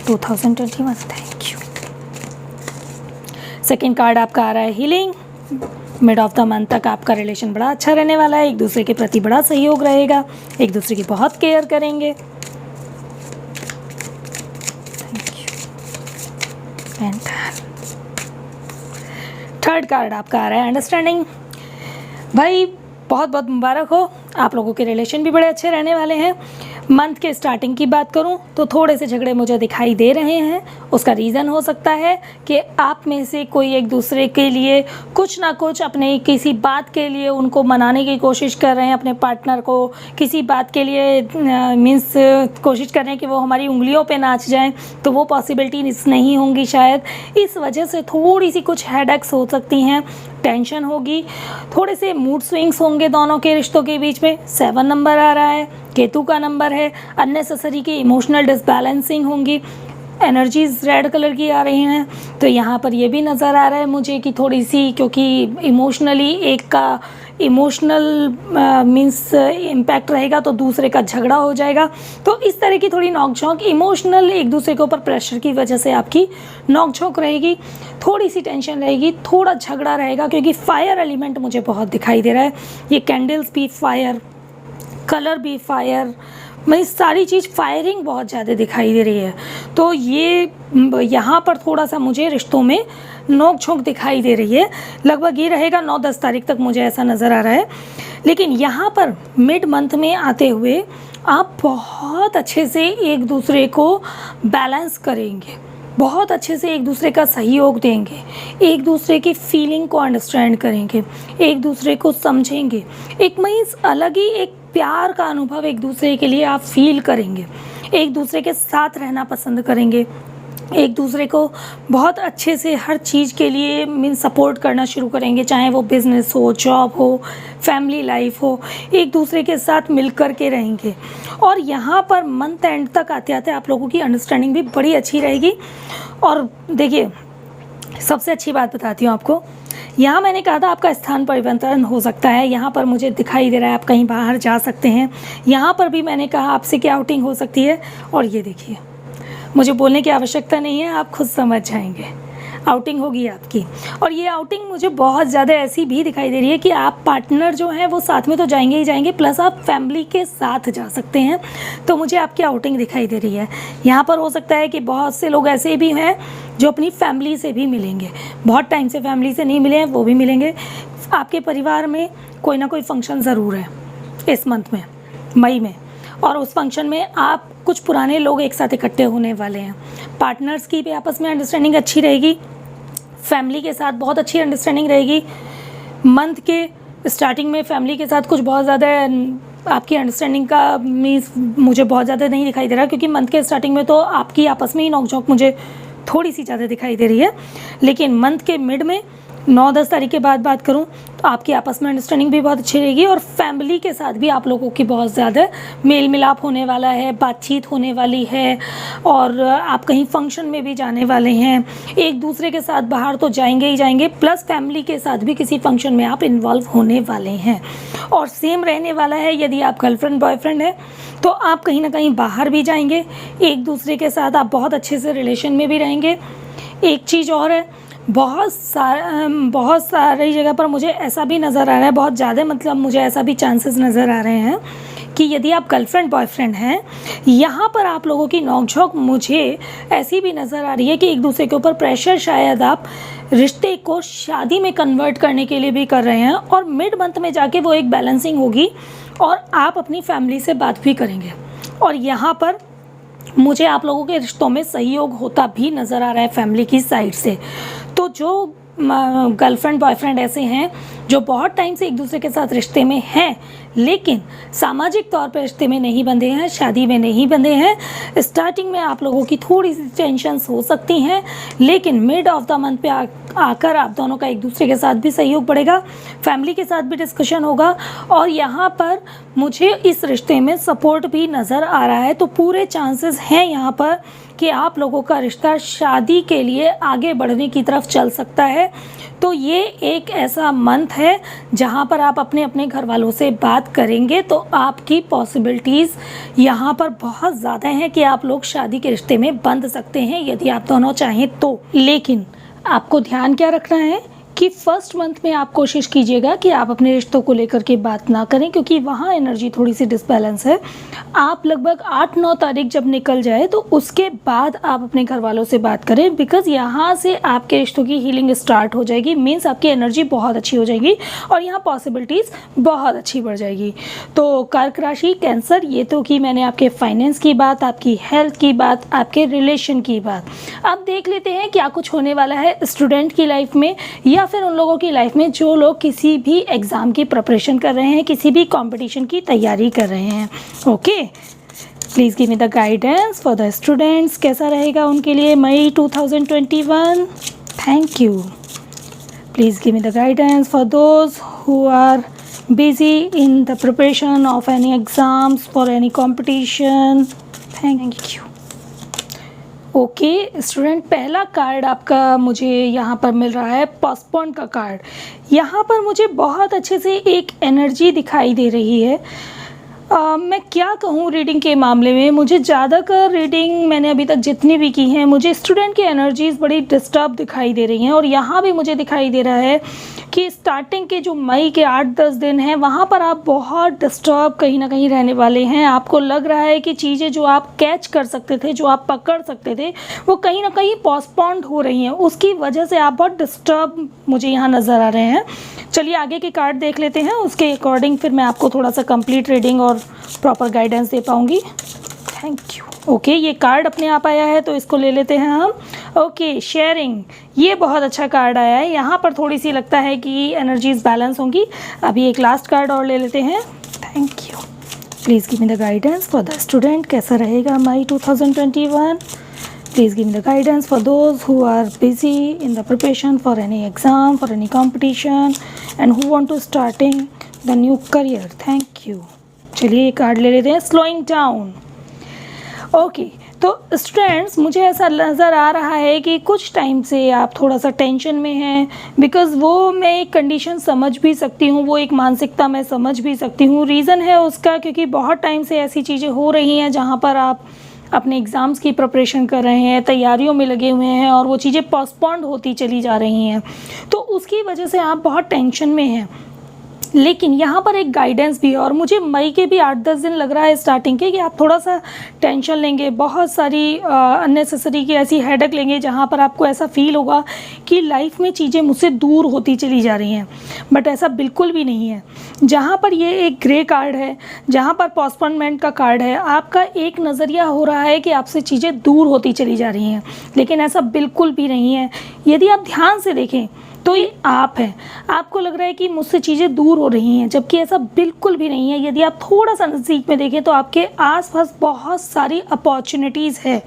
2021। Thank you. Second card आपका आ रहा है healing. Mid of the month तक आपका रिलेशन बड़ा अच्छा रहने वाला है, एक दूसरे के प्रति बड़ा सहयोग रहेगा, एक दूसरे की बहुत केयर करेंगे। Thank you and third card आपका आ रहा है अंडरस्टैंडिंग। भाई बहुत बहुत मुबारक हो, आप लोगों के रिलेशन भी बड़े अच्छे रहने वाले हैं। मंथ के स्टार्टिंग की बात करूं तो थोड़े से झगड़े मुझे दिखाई दे रहे हैं। उसका रीज़न हो सकता है कि आप में से कोई एक दूसरे के लिए कुछ ना कुछ अपने किसी बात के लिए उनको मनाने की कोशिश कर रहे हैं, अपने पार्टनर को किसी बात के लिए मीन्स कोशिश कर रहे हैं कि वो हमारी उंगलियों पे नाच जाएं, तो वो पॉसिबिलिटी नहीं होंगी शायद। इस वजह से थोड़ी सी कुछ हेडेक्स हो सकती हैं, टेंशन होगी, थोड़े से मूड स्विंग्स होंगे दोनों के रिश्तों के बीच में। 7 नंबर आ रहा है, केतु का नंबर है। अननेसेसरी की इमोशनल डिसबैलेंसिंग होंगी, एनर्जीज रेड कलर की आ रही हैं। तो यहाँ पर ये भी नज़र आ रहा है मुझे कि थोड़ी सी, क्योंकि इमोशनली एक का इमोशनल मीन्स इम्पैक्ट रहेगा तो दूसरे का झगड़ा हो जाएगा। तो इस तरह की थोड़ी नोक-झोंक, इमोशनल एक दूसरे के ऊपर प्रेशर की वजह से आपकी नोक-झोंक रहेगी, थोड़ी सी टेंशन रहेगी, थोड़ा झगड़ा रहेगा, क्योंकि फायर एलिमेंट मुझे बहुत दिखाई दे रहा है। ये कैंडल्स भी फायर, कलर भी फायर, मैं सारी चीज़ फायरिंग बहुत ज़्यादा दिखाई दे रही है। तो ये यहाँ पर थोड़ा सा मुझे रिश्तों में नोक झोंक दिखाई दे रही है। लगभग ये रहेगा 9-10 तारीख तक, मुझे ऐसा नज़र आ रहा है। लेकिन यहाँ पर मिड मंथ में आते हुए आप बहुत अच्छे से एक दूसरे को बैलेंस करेंगे, बहुत अच्छे से एक दूसरे का सहयोग देंगे, एक दूसरे की फीलिंग को अंडरस्टैंड करेंगे, एक दूसरे को समझेंगे। एक मीन्स अलग ही एक प्यार का अनुभव एक दूसरे के लिए आप फील करेंगे, एक दूसरे के साथ रहना पसंद करेंगे, एक दूसरे को बहुत अच्छे से हर चीज़ के लिए मीन सपोर्ट करना शुरू करेंगे, चाहे वो बिज़नेस हो, जॉब हो, फैमिली लाइफ हो, एक दूसरे के साथ मिल कर के रहेंगे। और यहाँ पर मंथ एंड तक आते आते आप लोगों की अंडरस्टैंडिंग भी बड़ी अच्छी रहेगी। और देखिए, सबसे अच्छी बात बताती हूँ आपको, यहाँ मैंने कहा था आपका स्थान परिवर्तन हो सकता है। यहाँ पर मुझे दिखाई दे रहा है आप कहीं बाहर जा सकते हैं। यहाँ पर भी मैंने कहा आपसे क्या आउटिंग हो सकती है। और ये देखिए मुझे बोलने की आवश्यकता नहीं है, आप खुद समझ जाएंगे। आउटिंग होगी आपकी, और ये आउटिंग मुझे बहुत ज़्यादा ऐसी भी दिखाई दे रही है कि आप पार्टनर जो हैं वो साथ में तो जाएंगे ही जाएंगे, प्लस आप फैमिली के साथ जा सकते हैं। तो मुझे आपकी आउटिंग दिखाई दे रही है। यहाँ पर हो सकता है कि बहुत से लोग ऐसे भी हैं जो अपनी फैमिली से भी मिलेंगे, बहुत टाइम से फैमिली से नहीं मिले हैं, वो भी मिलेंगे। आपके परिवार में कोई ना कोई फंक्शन ज़रूर है इस मंथ में, मई में, और उस फंक्शन में आप कुछ पुराने लोग एक साथ इकट्ठे होने वाले हैं। पार्टनर्स की भी आपस में अंडरस्टैंडिंग अच्छी रहेगी, फैमिली के साथ बहुत अच्छी अंडरस्टैंडिंग रहेगी। मंथ के स्टार्टिंग में फैमिली के साथ कुछ बहुत ज़्यादा आपकी अंडरस्टैंडिंग का मीन्स मुझे बहुत ज़्यादा नहीं दिखाई दे रहा, क्योंकि मंथ के स्टार्टिंग में तो आपकी आपस में ही नोक-झोंक मुझे थोड़ी सी ज़्यादा दिखाई दे रही है। लेकिन मंथ के मिड में 9-10 तारीख के बाद बात करूं तो आपकी आपस में अंडरस्टैंडिंग भी बहुत अच्छी रहेगी, और फैमिली के साथ भी आप लोगों की बहुत ज़्यादा मेल मिलाप होने वाला है, बातचीत होने वाली है, और आप कहीं फंक्शन में भी जाने वाले हैं। एक दूसरे के साथ बाहर तो जाएंगे ही जाएंगे, प्लस फैमिली के साथ भी किसी फंक्शन में आप इन्वॉल्व होने वाले हैं। और सेम रहने वाला है यदि आप गर्लफ्रेंड बॉयफ्रेंड है तो आप कहीं ना कहीं बाहर भी जाएंगे, एक दूसरे के साथ आप बहुत अच्छे से रिलेशन में भी रहेंगे। एक चीज़ और है, बहुत सारी जगह पर मुझे ऐसा भी नज़र आ रहा है, बहुत ज़्यादा मतलब मुझे ऐसा भी चांसेस नज़र आ रहे हैं कि यदि आप गर्लफ्रेंड बॉयफ्रेंड हैं, यहाँ पर आप लोगों की नोक-झोंक मुझे ऐसी भी नज़र आ रही है कि एक दूसरे के ऊपर प्रेशर शायद आप रिश्ते को शादी में कन्वर्ट करने के लिए भी कर रहे हैं, और मिड मंथ में जाके वो एक बैलेंसिंग होगी और आप अपनी फैमिली से बात भी करेंगे। और यहाँ पर मुझे आप लोगों के रिश्तों में सहयोग होता भी नज़र आ रहा है फैमिली की साइड से। तो जो गर्लफ्रेंड बॉयफ्रेंड ऐसे हैं जो बहुत टाइम से एक दूसरे के साथ रिश्ते में हैं, लेकिन सामाजिक तौर पर रिश्ते में नहीं बंधे हैं, शादी में नहीं बंधे हैं, स्टार्टिंग में आप लोगों की थोड़ी सी टेंशन्स हो सकती हैं, लेकिन मिड ऑफ द मंथ पे आकर आप दोनों का एक दूसरे के साथ भी सहयोग बढ़ेगा, फैमिली के साथ भी डिस्कशन होगा, और यहाँ पर मुझे इस रिश्ते में सपोर्ट भी नज़र आ रहा है। तो पूरे चांसेस हैं यहाँ पर कि आप लोगों का रिश्ता शादी के लिए आगे बढ़ने की तरफ चल सकता है। तो ये एक ऐसा मंथ है जहाँ पर आप अपने अपने घर वालों से बात करेंगे तो आपकी पॉसिबिलिटीज़ यहाँ पर बहुत ज़्यादा हैं कि आप लोग शादी के रिश्ते में बंध सकते हैं यदि आप दोनों चाहें तो। लेकिन आपको ध्यान क्या रखना है कि फर्स्ट मंथ में आप कोशिश कीजिएगा कि आप अपने रिश्तों को लेकर के बात ना करें, क्योंकि वहाँ एनर्जी थोड़ी सी डिसबैलेंस है। आप लगभग 8-9 तारीख जब निकल जाए तो उसके बाद आप अपने घर वालों से बात करें, बिकॉज़ यहाँ से आपके रिश्तों की हीलिंग स्टार्ट हो जाएगी, मीन्स आपकी एनर्जी बहुत अच्छी हो जाएगी और यहाँ पॉसिबिलिटीज़ बहुत अच्छी बढ़ जाएगी। तो कर्क राशि, कैंसर, ये तो कि मैंने आपके फाइनेंस की बात, आपकी हेल्थ की बात, आपके रिलेशन की बात। अब देख लेते हैं क्या कुछ होने वाला है स्टूडेंट की लाइफ में या फिर उन लोगों की लाइफ में जो लोग किसी भी एग्ज़ाम की प्रिपरेशन कर रहे हैं, किसी भी कंपटीशन की तैयारी कर रहे हैं। Okay, please give me the guidance for the students. कैसा रहेगा उनके लिए मई 2021? Thank you. Please give me the guidance for those who are busy in the preparation of any exams for any competition. Thank you. Okay student, पहला card आपका मुझे यहाँ पर मिल रहा है पोस्टपोन का कार्ड। यहाँ पर मुझे बहुत अच्छे से एक एनर्जी दिखाई दे रही है। मैं क्या कहूँ रीडिंग के मामले में, मुझे ज़्यादातर रीडिंग मैंने अभी तक जितनी भी की हैं, मुझे स्टूडेंट की एनर्जीज़ बड़ी डिस्टर्ब दिखाई दे रही हैं। और यहाँ भी मुझे दिखाई दे रहा है कि स्टार्टिंग के जो मई के 8-10 दिन हैं वहाँ पर आप बहुत डिस्टर्ब कहीं ना कहीं रहने वाले हैं। आपको लग रहा है कि चीज़ें जो आप कैच कर सकते थे, जो आप पकड़ सकते थे, वो कहीं ना कहीं पोस्टपोन्ड हो रही हैं। उसकी वजह से आप बहुत डिस्टर्ब मुझे यहाँ नज़र आ रहे हैं। चलिए आगे के कार्ड देख लेते हैं, उसके अकॉर्डिंग फिर मैं आपको थोड़ा सा कंप्लीट रीडिंग और प्रॉपर गाइडेंस दे पाऊँगी। Thank you. ओके, ये कार्ड अपने आप आया है तो इसको ले लेते हैं हम। ओके, शेयरिंग, ये बहुत अच्छा कार्ड आया है। यहाँ पर थोड़ी सी लगता है कि एनर्जीज बैलेंस होंगी। अभी एक लास्ट कार्ड और ले लेते हैं। Thank you. Please give me the guidance for the student. कैसा रहेगा मई 2021? Please give me the guidance for those who are busy in the preparation for any exam, for any competition and who want to starting the new career. Thank you. चलिए ये card ले लेते हैं, slowing down. Okay, तो students, मुझे ऐसा नज़र आ रहा है कि कुछ टाइम से आप थोड़ा सा टेंशन में हैं, बिकॉज़ वो मैं एक कंडीशन समझ भी सकती हूँ, वो एक मानसिकता मैं समझ भी सकती हूँ। रीज़न है उसका क्योंकि बहुत टाइम से ऐसी चीज़ें हो रही हैं जहाँ पर आप अपने एग्ज़ाम्स की प्रिपरेशन कर रहे हैं, तैयारियों में लगे हुए हैं और वो चीज़ें पोस्टपोन्ड होती चली जा रही हैं, तो उसकी वजह से आप बहुत टेंशन में हैं। लेकिन यहाँ पर एक गाइडेंस भी है और मुझे मई के भी 8-10 दिन लग रहा है स्टार्टिंग के कि आप थोड़ा सा टेंशन लेंगे, बहुत सारी अननेसेसरी की ऐसी हेडेक लेंगे जहाँ पर आपको ऐसा फील होगा कि लाइफ में चीज़ें मुझसे दूर होती चली जा रही हैं। बट ऐसा बिल्कुल भी नहीं है। जहाँ पर ये एक ग्रे कार्ड है, जहाँ पर पोस्टपोनमेंट का कार्ड है, आपका एक नज़रिया हो रहा है कि आपसे चीज़ें दूर होती चली जा रही हैं, लेकिन ऐसा बिल्कुल भी नहीं है। यदि आप ध्यान से देखें तो ये आप हैं। आपको लग रहा है कि मुझसे चीज़ें दूर हो रही हैं, जबकि ऐसा बिल्कुल भी नहीं है। यदि आप थोड़ा सा नज़दीक में देखें तो आपके आसपास बहुत सारी अपॉर्चुनिटीज़ है।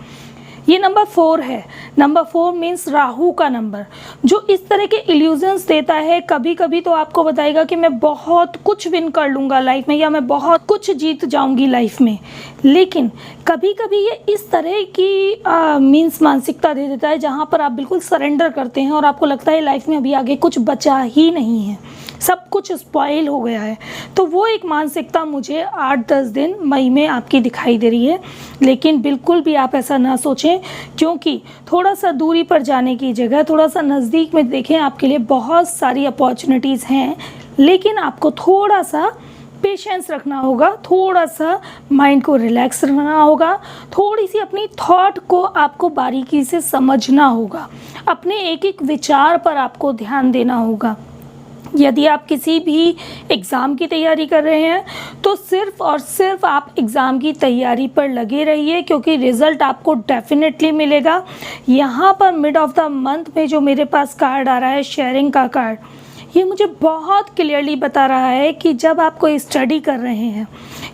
ये नंबर 4 है। नंबर 4 मीन्स राहु का नंबर, जो इस तरह के इल्यूजन्स देता है। कभी कभी तो आपको बताएगा कि मैं बहुत कुछ विन कर लूँगा लाइफ में, या मैं बहुत कुछ जीत जाऊँगी लाइफ में, लेकिन कभी कभी ये इस तरह की मीन्स मानसिकता दे देता है जहाँ पर आप बिल्कुल सरेंडर करते हैं और आपको लगता है लाइफ में अभी आगे कुछ बचा ही नहीं है, सब कुछ स्पॉइल हो गया है। तो वो एक मानसिकता मुझे 8-10 दिन मई में आपकी दिखाई दे रही है। लेकिन बिल्कुल भी आप ऐसा ना सोचें, क्योंकि थोड़ा सा दूरी पर जाने की जगह थोड़ा सा नज़दीक में देखें, आपके लिए बहुत सारी अपॉर्चुनिटीज़ हैं। लेकिन आपको थोड़ा सा पेशेंस रखना होगा, थोड़ा सा माइंड को रिलैक्स रखना होगा, थोड़ी सी अपनी थॉट को आपको बारीकी से समझना होगा, अपने एक एक विचार पर आपको ध्यान देना होगा। यदि आप किसी भी एग्ज़ाम की तैयारी कर रहे हैं तो सिर्फ़ और सिर्फ आप एग्ज़ाम की तैयारी पर लगे रहिए, क्योंकि रिज़ल्ट आपको डेफिनेटली मिलेगा। यहाँ पर मिड ऑफ द मंथ में जो मेरे पास कार्ड आ रहा है, शेयरिंग का कार्ड, ये मुझे बहुत क्लियरली बता रहा है कि जब आप कोई स्टडी कर रहे हैं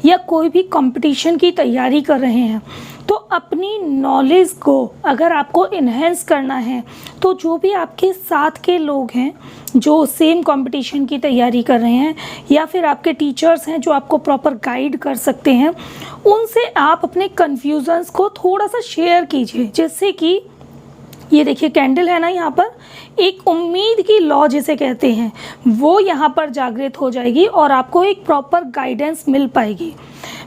या कोई भी कंपटीशन की तैयारी कर रहे हैं तो अपनी नॉलेज को अगर आपको इन्हेंस करना है तो जो भी आपके साथ के लोग हैं जो सेम कंपटीशन की तैयारी कर रहे हैं, या फिर आपके टीचर्स हैं जो आपको प्रॉपर गाइड कर सकते हैं, उनसे आप अपने कन्फ्यूज़न्स को थोड़ा सा शेयर कीजिए। जैसे कि ये देखिए कैंडल है ना, यहाँ पर एक उम्मीद की लॉ जिसे कहते हैं वो यहाँ पर जागृत हो जाएगी और आपको एक प्रॉपर गाइडेंस मिल पाएगी।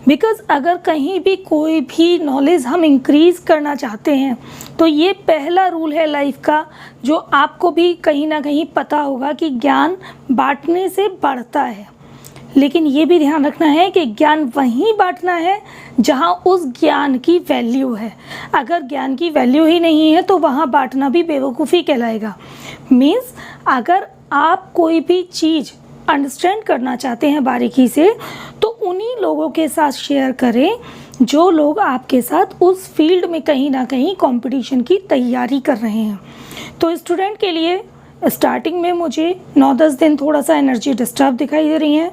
बिकॉज़ अगर कहीं भी कोई भी नॉलेज हम इंक्रीज़ करना चाहते हैं तो ये पहला रूल है लाइफ का, जो आपको भी कहीं ना कहीं पता होगा कि ज्ञान बांटने से बढ़ता है। लेकिन ये भी ध्यान रखना है कि ज्ञान वहीं बांटना है जहाँ उस ज्ञान की वैल्यू है। अगर ज्ञान की वैल्यू ही नहीं है तो वहाँ बांटना भी बेवकूफ़ी कहलाएगा। मीन्स अगर आप कोई भी चीज़ अंडरस्टैंड करना चाहते हैं बारीकी से, तो उन्हीं लोगों के साथ शेयर करें जो लोग आपके साथ उस फील्ड में कहीं ना कहीं कंपटीशन की तैयारी कर रहे हैं। तो स्टूडेंट के लिए स्टार्टिंग में मुझे 9-10 दिन थोड़ा सा एनर्जी डिस्टर्ब दिखाई दे रही है।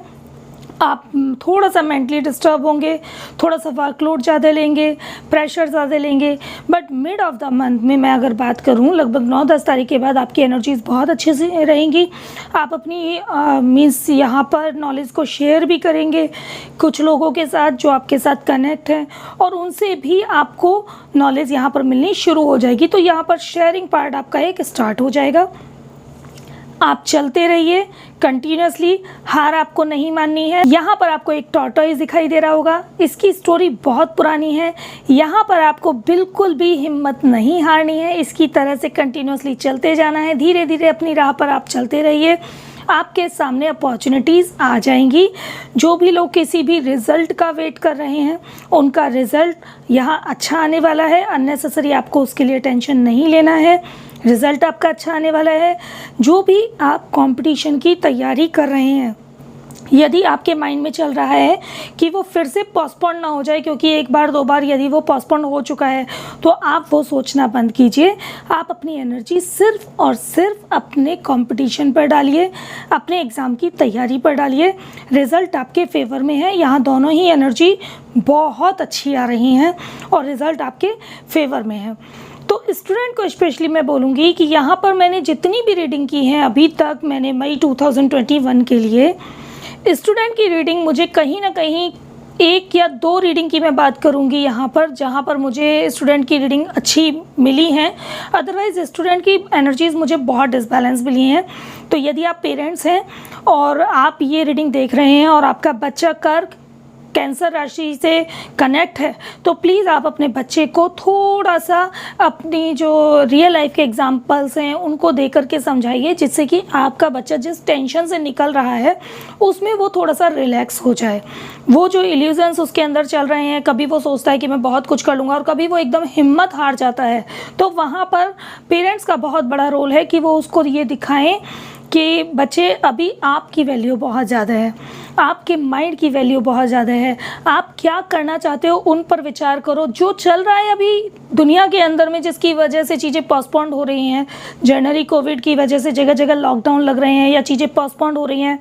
आप थोड़ा सा मेंटली डिस्टर्ब होंगे, थोड़ा सा वर्कलोड ज़्यादा लेंगे, प्रेशर ज़्यादा लेंगे। But mid of the month में मैं अगर बात करूं, लगभग 9-10 तारीख के बाद आपकी एनर्जीज़ बहुत अच्छे से रहेंगी। आप अपनी मीन्स यहाँ पर नॉलेज को शेयर भी करेंगे कुछ लोगों के साथ जो आपके साथ कनेक्ट हैं, और उनसे भी आपको नॉलेज यहाँ पर मिलनी शुरू हो जाएगी। तो यहाँ पर शेयरिंग पार्ट आपका एक स्टार्ट हो जाएगा। आप चलते रहिए कंटिन्यूसली, हार आपको नहीं माननी है। यहाँ पर आपको एक टॉर्टोइज दिखाई दे रहा होगा, इसकी स्टोरी बहुत पुरानी है। यहाँ पर आपको बिल्कुल भी हिम्मत नहीं हारनी है, इसकी तरह से कंटिन्यूसली चलते जाना है। धीरे धीरे अपनी राह पर आप चलते रहिए, आपके सामने अपॉर्चुनिटीज़ आ जाएंगी। जो भी लोग किसी भी रिज़ल्ट का वेट कर रहे हैं उनका रिज़ल्ट यहाँ अच्छा आने वाला है। अननेसेसरी आपको उसके लिए टेंशन नहीं लेना है, रिज़ल्ट आपका अच्छा आने वाला है। जो भी आप कंपटीशन की तैयारी कर रहे हैं, यदि आपके माइंड में चल रहा है कि वो फिर से पोस्टपोन ना हो जाए, क्योंकि एक बार दो बार यदि वो पोस्टपोन हो चुका है, तो आप वो सोचना बंद कीजिए। आप अपनी एनर्जी सिर्फ और सिर्फ अपने कंपटीशन पर डालिए, अपने एग्ज़ाम की तैयारी पर डालिए। रिज़ल्ट आपके फेवर में है, यहाँ दोनों ही एनर्जी बहुत अच्छी आ रही हैं और रिज़ल्ट आपके फेवर में है। तो स्टूडेंट को स्पेशली मैं बोलूँगी कि यहाँ पर मैंने जितनी भी रीडिंग की है अभी तक, मैंने मई 2021 के लिए स्टूडेंट की रीडिंग, मुझे कहीं ना कहीं 1 या 2 रीडिंग की मैं बात करूंगी यहाँ पर जहाँ पर मुझे स्टूडेंट की रीडिंग अच्छी मिली हैं। अदरवाइज़ स्टूडेंट की एनर्जीज़ मुझे बहुत डिसबैलेंस मिली हैं। तो यदि आप पेरेंट्स हैं और आप ये रीडिंग देख रहे हैं और आपका बच्चा कर्क कैंसर राशि से कनेक्ट है, तो प्लीज़ आप अपने बच्चे को थोड़ा सा अपनी जो रियल लाइफ के एग्जांपल्स हैं उनको दे करके समझाइए, जिससे कि आपका बच्चा जिस टेंशन से निकल रहा है उसमें वो थोड़ा सा रिलैक्स हो जाए। वो जो इल्यूजन्स उसके अंदर चल रहे हैं, कभी वो सोचता है कि मैं बहुत कुछ कर लूँगा और कभी वो एकदम हिम्मत हार जाता है, तो वहाँ पर पेरेंट्स का बहुत बड़ा रोल है कि वो उसको ये दिखाएं कि बच्चे अभी आपकी वैल्यू बहुत ज़्यादा है, आपके माइंड की वैल्यू बहुत ज़्यादा है, आप क्या करना चाहते हो उन पर विचार करो। जो चल रहा है अभी दुनिया के अंदर में, जिसकी वजह से चीज़ें पोस्टपोन्ड हो रही हैं, जनवरी कोविड की वजह से जगह जगह लॉकडाउन लग रहे हैं या चीज़ें पोस्टपोन्ड हो रही हैं,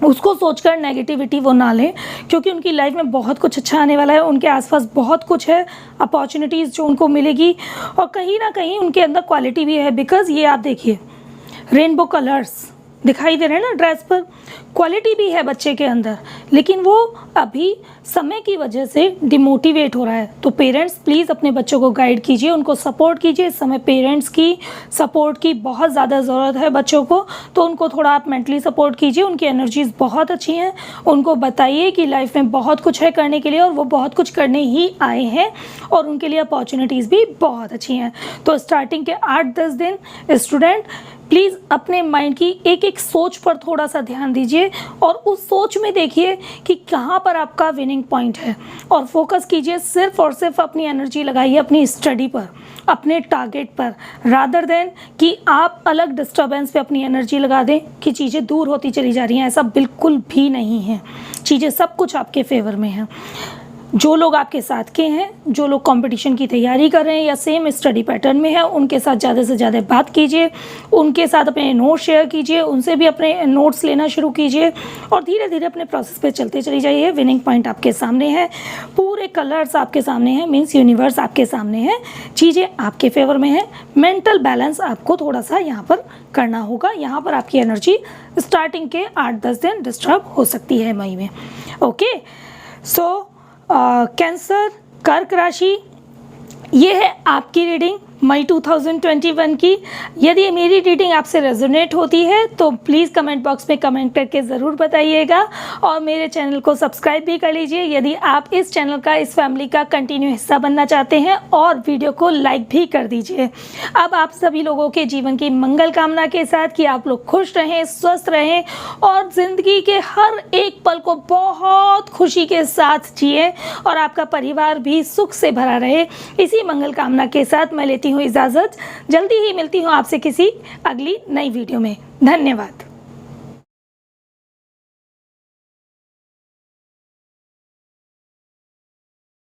उसको सोचकर नेगेटिविटी वो ना लें, क्योंकि उनकी लाइफ में बहुत कुछ अच्छा आने वाला है। उनके आसपास बहुत कुछ है, अपॉर्चुनिटीज़ जो उनको मिलेगी, और कहीं ना कहीं उनके अंदर क्वालिटी भी है। बिकॉज़ ये आप देखिए, रेनबो कलर्स दिखाई दे रहे हैं ना ड्रेस पर, क्वालिटी भी है बच्चे के अंदर, लेकिन वो अभी समय की वजह से डिमोटिवेट हो रहा है। तो पेरेंट्स प्लीज़ अपने बच्चों को गाइड कीजिए, उनको सपोर्ट कीजिए। इस समय पेरेंट्स की सपोर्ट की बहुत ज़्यादा ज़रूरत है बच्चों को, तो उनको थोड़ा आप मेंटली सपोर्ट कीजिए। उनकी एनर्जीज़ बहुत अच्छी हैं, उनको बताइए कि लाइफ में बहुत कुछ है करने के लिए और वो बहुत कुछ करने ही आए हैं और उनके लिए अपॉर्चुनिटीज़ भी बहुत अच्छी हैं। तो स्टार्टिंग के 8-10 दिन स्टूडेंट प्लीज़ अपने माइंड की एक एक सोच पर थोड़ा सा ध्यान दीजिए और उस सोच में देखिए कि कहाँ पर आपका विनिंग पॉइंट है, और फोकस कीजिए। सिर्फ और सिर्फ अपनी एनर्जी लगाइए अपनी स्टडी पर, अपने टारगेट पर, रादर देन कि आप अलग डिस्टर्बेंस पे अपनी एनर्जी लगा दें कि चीज़ें दूर होती चली जा रही हैं। ऐसा बिल्कुल भी नहीं है, चीज़ें सब कुछ आपके फेवर में हैं। जो लोग आपके साथ के हैं, जो लोग कंपटीशन की तैयारी कर रहे हैं या सेम स्टडी पैटर्न में है, उनके साथ ज़्यादा से ज़्यादा बात कीजिए, उनके साथ अपने नोट्स शेयर कीजिए, उनसे भी अपने नोट्स लेना शुरू कीजिए और धीरे धीरे अपने प्रोसेस पे चलते चली जाइए। विनिंग पॉइंट आपके सामने है, पूरे कलर्स आपके सामने हैं, मीन्स यूनिवर्स आपके सामने है, चीज़ें आपके फेवर में है। मेंटल बैलेंस आपको थोड़ा सा यहाँ पर करना होगा। यहाँ पर आपकी एनर्जी स्टार्टिंग के 8-10 दिन डिस्टर्ब हो सकती है मई में। ओके, सो कैंसर कर्क राशि, ये है आपकी रीडिंग मई 2021 की। यदि मेरी रीडिंग आपसे रेजोनेट होती है तो प्लीज़ कमेंट बॉक्स में कमेंट करके ज़रूर बताइएगा और मेरे चैनल को सब्सक्राइब भी कर लीजिए यदि आप इस चैनल का, इस फैमिली का कंटिन्यू हिस्सा बनना चाहते हैं, और वीडियो को लाइक भी कर दीजिए। अब आप सभी लोगों के जीवन की मंगल कामना के साथ कि आप लोग खुश रहें, स्वस्थ रहें और ज़िंदगी के हर एक पल को बहुत खुशी के साथ जिए और आपका परिवार भी सुख से भरा रहे, इसी मंगल कामना के साथ मैं लेती हूँ इजाज़त। जल्दी ही मिलती हूँ आपसे किसी अगली नई वीडियो में। धन्यवाद।